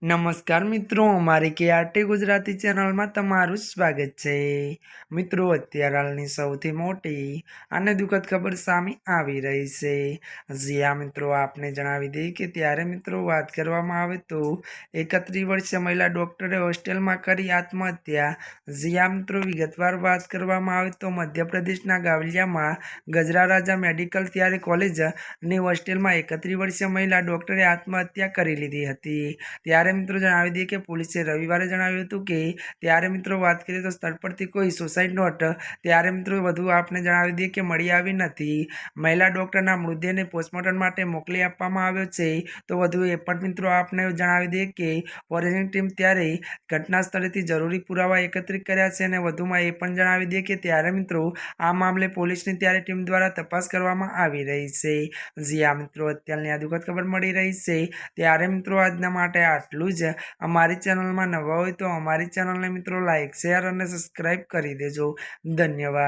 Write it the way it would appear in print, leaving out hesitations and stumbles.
નમસ્કાર મિત્રો, અમારી KRT ગુજરાતી ચેનલમાં તમારું સ્વાગત છે। મિત્રો, અત્યારે હાલની સૌથી મોટી અને દુઃખદ ખબર સામે આવી રહી છે। જ્યાં મિત્રો આપને જણાવી દઈએ કે ત્યારે મિત્રો વાત કરવામાં આવે તો 31 વર્ષીય મહિલા ડોક્ટરે હોસ્ટેલમાં કરી આત્મહત્યા। જ્યાં મિત્રો વિગતવાર વાત કરવામાં આવે તો મધ્યપ્રદેશના ગાવલિયામાં ગજરા રાજા મેડિકલ ત્યારે કોલેજની હોસ્ટેલમાં 31 વર્ષીય મહિલા ડોક્ટરે આત્મહત્યા કરી લીધી હતી। ત્યારે મિત્રો જણાવી દઈએ કે પોલીસે રવિવારે જણાવ્યું હતું કે ત્યારે મિત્રો વાત કરીએ તો સ્થળ પરથી કોઈ સુસાઇડ નોટ ત્યારે મિત્રો વધુ આપને જણાવી દઈએ કે મળી આવી નથી। મહિલા ડોક્ટરના મૃતદેહને પોસ્ટમોર્ટમ માટે મોકલી આપવામાં આવ્યો છે। તો વધુ એ પણ મિત્રો આપને જણાવી દઈએ કે ફોરેન્સિક ટીમ ત્યારે ઘટના સ્થળેથી જરૂરી પુરાવા એકત્રિત કર્યા છે અને વધુમાં એ પણ જણાવી દઈએ કે ત્યારે મિત્રો આ મામલે પોલીસની ત્યારે ટીમ દ્વારા તપાસ કરવામાં આવી રહી છે। જ્યાં મિત્રો અત્યારની આ દુઃખદ ખબર મળી રહી છે। ત્યારે મિત્રો આજના માટે આટલું જ। અમારી ચેનલમાં નવા હોય તો અમારી ચેનલને મિત્રો લાઈક, શેર અને સબસ્ક્રાઈબ કરી દેજો। ધન્યવાદ।